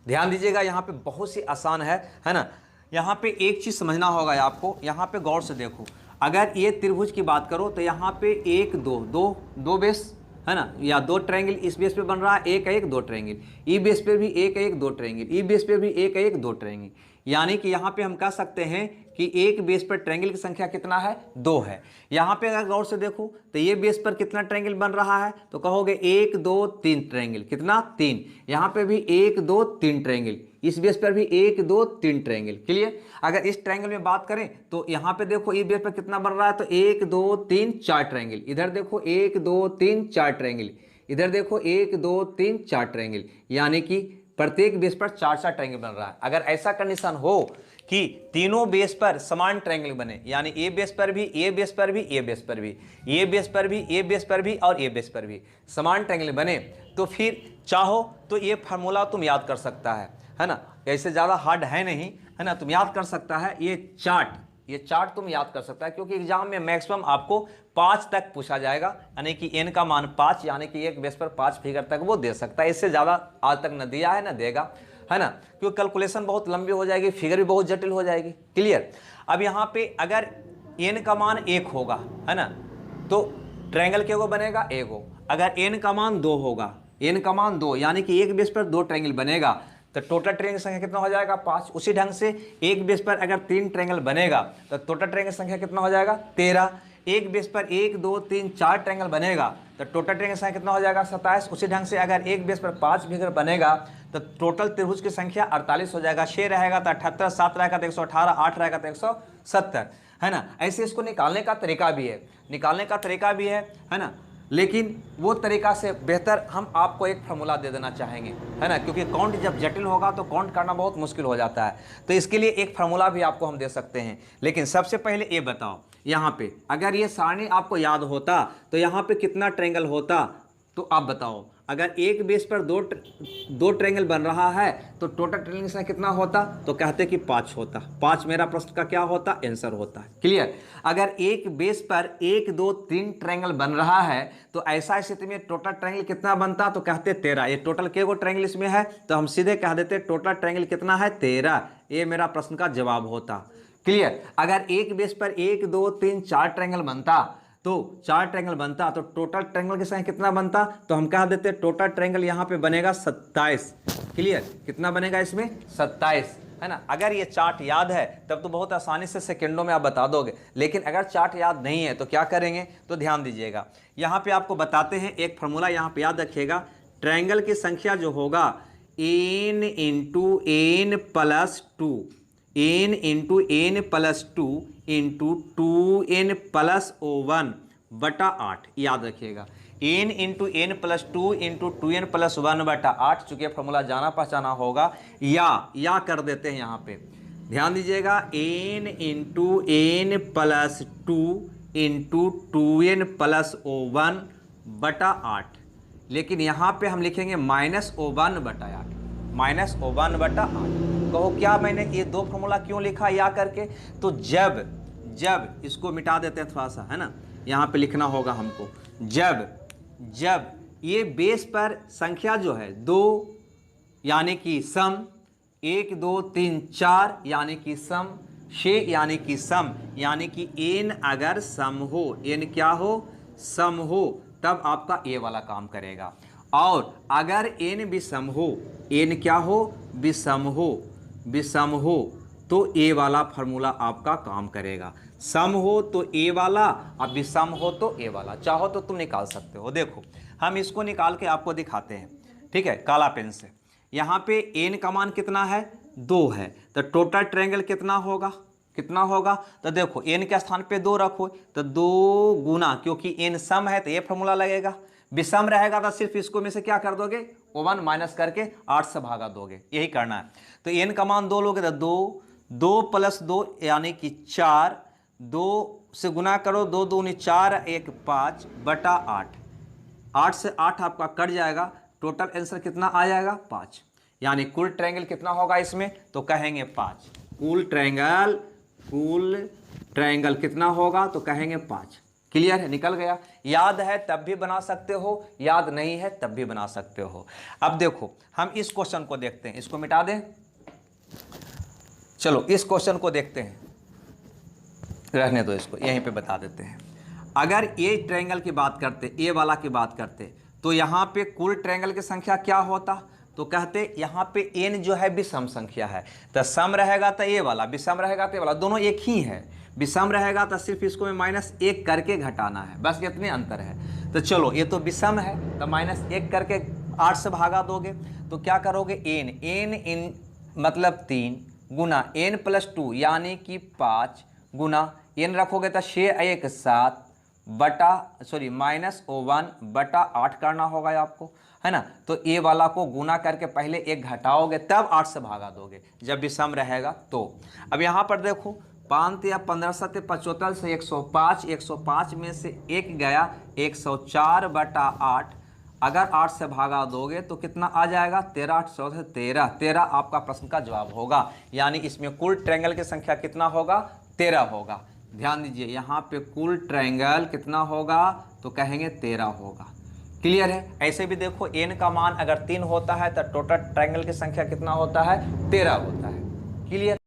ध्यान दीजिएगा, यहाँ पे बहुत सी आसान है ना। यहाँ पे एक चीज़ समझना होगा आपको, यहाँ पे गौर से देखो, अगर ये त्रिभुज की बात करो तो यहाँ पे एक दो दो दो बेस है ना, या दो ट्रायंगल इस बेस पे बन रहा है, एक एक दो ट्रायंगल, ई बेस पे भी एक एक दो ट्रायंगल, ई बेस पे भी एक एक दो ट्रायंगल, यानी कि यहाँ पे हम कह सकते हैं कि एक बेस पर ट्रायंगल की संख्या कितना है, दो है। यहाँ पे अगर गौर से देखो तो ये बेस पर कितना ट्रायंगल बन रहा है, तो कहोगे एक दो तीन ट्रायंगल, कितना, तीन। यहाँ पे भी एक दो तीन ट्रायंगल, इस बेस पर भी एक दो तीन ट्रायंगल। क्लियर। अगर इस ट्रायंगल में बात करें तो यहाँ पे देखो इस बेस पर कितना बन रहा है, तो एक दो तीन चार ट्रायंगल, इधर देखो एक दो तीन चार ट्रायंगल, इधर देखो एक दो तीन चार ट्रायंगल, यानी कि प्रत्येक बेस पर चार चार ट्रायंगल बन रहा है। अगर ऐसा कंडीशन हो कि तीनों बेस पर समान ट्रायंगल बने, यानी ए बेस पर भी, ए बेस पर भी, ए बेस पर भी, ए बेस पर भी, ए बेस पर भी और ए बेस पर भी समान ट्रायंगल बने, तो फिर चाहो तो ये फार्मूला तुम याद कर सकता है ना। ऐसे ज़्यादा हार्ड है नहीं, है ना, तुम याद कर सकता है। ये चार्ट तुम याद कर सकता है, क्योंकि एग्जाम में मैक्सिमम आपको 5 तक पूछा जाएगा, यानी कि n का मान 5, यानी कि एक बेस पर 5 फिगर तक वो दे सकता है। इससे ज़्यादा आज तक न दिया है न देगा, है ना, क्योंकि कैलकुलेशन बहुत लंबी हो जाएगी, फिगर भी बहुत जटिल हो जाएगी। क्लियर। अब यहाँ पे अगर n का मान 1 होगा, है ना, तो ट्रायंगल के वो बनेगा एगो। अगर n का मान 2 होगा, n का मान 2, यानी कि एक बेस पर 2 ट्रायंगल बनेगा, तो टोटल ट्रायंगल संख्या कितना हो जाएगा, 5। उसी ढंग से एक बेस पर अगर 3 ट्रायंगल बनेगा तो टोटल ट्रायंगल संख्या कितना हो जाएगा, 13। एक बेस पर 1 2 3 4 ट्रायंगल बनेगा तो टोटल ट्रायंगल संख्या कितना हो जाएगा, 27। उसी ढंग से अगर एक बेस पर 5 फिगर बनेगा तो टोटल त्रिभुज की संख्या 48 हो जाएगा। 6 रहेगा तो 78, 7 रहेगा तो 118, 8 रहेगा तो 170, है ना। ऐसे इसको निकालने का तरीका भी है ना, लेकिन वो तरीका से बेहतर हम आपको एक फार्मूला दे देना चाहेंगे, है ना, क्योंकि काउंट जब जटिल होगा तो काउंट करना बहुत मुश्किल हो जाता है। तो इसके लिए एक फार्मूला भी आपको हम दे सकते हैं, लेकिन सबसे पहले ये बताओ, यहाँ पे अगर ये सारणी आपको याद होता तो यहाँ पे कितना ट्रायंगल होता, तो आप बताओ। अगर एक बेस पर दो ट्रायंगल बन रहा है तो टोटल ट्रायंगल संख्या कितना होता, तो कहते कि 5 होता। 5 मेरा प्रश्न का क्या होता, आंसर होता है। क्लियर। अगर एक बेस पर 1 2 3 ट्रायंगल बन रहा है तो ऐसा स्थिति में टोटल ट्रायंगल कितना बनता, तो कहते 13। ये टोटल के गो ट्रायंगल इसमें है, तो हम सीधे कह देते टोटल ट्रायंगल कितना है, 13। ये मेरा प्रश्न का जवाब होता। क्लियर। अगर एक बेस पर 1 2 3 4 ट्रायंगल बनता, तो 4 ट्रायंगल बनता, तो टोटल ट्रायंगल की संख्या कितना बनता, तो हम कह देते टोटल ट्रायंगल यहाँ पे बनेगा 27। क्लियर। कितना बनेगा इसमें, 27, है ना। अगर ये चार्ट याद है तब तो बहुत आसानी से सेकंडों में आप बता दोगे, लेकिन अगर चार्ट याद नहीं है तो क्या करेंगे, तो ध्यान दीजिएगा। यहाँ पे आपको बताते हैं एक फार्मूला, यहाँ पे याद रखिएगा। ट्रायंगल की संख्या जो होगा n into n plus 2, n into n plus 2 into 2n plus 1 बटा 8, याद रखिएगा। n into n plus 2 into 2n plus 1 बटा 8, चूंकि फॉर्मूला जाना पहचाना होगा, या कर देते हैं यहाँ पे। ध्यान दीजिएगा, n into n plus 2 into 2n plus 1 बटा 8, लेकिन यहाँ पे हम लिखेंगे माइनस 1 बटा 8, माइनस 1 बटा 8। कहो क्या मैंने ये दो फॉर्मूला क्यों लिखा या करके, तो जब इसको मिटा देते हैं थोड़ा सा, है ना, यहाँ पे लिखना होगा हमको। जब ये बेस पर संख्या जो है 2, यानी कि सम, 1 2 3 4 यानी कि सम, 6 यानी कि सम, यानी कि n अगर सम हो, n क्या हो, सम हो, तब आपका ये वाला काम करेगा। और अगर n विषम हो, n क्या हो, विषम हो, तो ए वाला फार्मूला आपका काम करेगा। सम हो तो ए वाला, अब विषम हो तो ए वाला। चाहो तो तुम निकाल सकते हो। देखो हम इसको निकाल के आपको दिखाते हैं, ठीक है, काला पेन से। यहाँ पे n का मान कितना है, 2 है, तो टोटल ट्रायंगल कितना होगा, तो देखो n के स्थान पे 2 रखो, तो 2 गुना, क्योंकि n सम है तो ये फार्मूला लगेगा। विषम रहेगा तो सिर्फ इसको में से क्या कर दोगे, 1 माइनस करके 8 से भागा दोगे, यही करना है। तो n का मान 2 लोगे तो 2 प्लस 2 यानी कि 4, 2 से गुना करो, 2 दूनी 4, 1 5 बटा 8, 8 से 8 आपका कट जाएगा, टोटल आंसर कितना आ जाएगा, 5। यानी कुल ट्रायंगल कितना होगा इसमें, तो कहेंगे 5। कुल ट्रायंगल कितना होगा, तो कहेंगे 5। क्लियर है, निकल गया। याद है तब भी बना सकते हो, याद नहीं है तब भी बना सकते हो। अब देखो हम इस क्वेश्चन को देखते हैं, इसको मिटा दें, चलो इस क्वेश्चन को देखते हैं, रहने दो इसको, यहीं पे बता देते हैं। अगर ए ट्रायंगल की बात करते, ए वाला की बात करते, तो यहाँ पे कुल ट्रायंगल की संख्या क्या होता, तो कहते यहाँ पे n जो है विषम संख्या है, तो सम रहेगा तो ए वाला, विषम रहेगा तो ए वाला, दोनों एक ही है। विषम रहेगा तो सिर्फ इसको में -1 करके घटाना है, बस इतने अंतर है। तो चलो ये तो विषम है, तो -1 करके 8 से भागा दोगे, तो क्या करोगे, n मतलब 3 गुना n+2 यानी कि 5 गुना n रखोगे तो 6 1 7 बटा -1 बटा 8 करना होगा आपको, है ना। तो ए वाला को गुना करके पहले 1 घटाओगे तब 8 से भागा दोगे, जब विषम रहेगा तो। अब यहाँ पर देखो 5 या 15 7 75 से 105, 105 में से 1 गया 104 बटा 8, अगर 8 से भागा दोगे तो कितना आ जाएगा, 13 8 14 13, 13 आपका प्रश्न का जवाब होगा। यानी इसमें कुल ट्रायंगल की संख्या कितना होगा, 13 होगा। ध्यान दीजिए यहाँ पे कुल ट्रायंगल कितना होगा, तो कहेंगे 13 होगा। क्लियर है। ऐसे भी देखो n का मान अगर 3 होता है तो टोटल ट्रायंगल की संख्या कितना होता है, 13 होता है। क्लियर।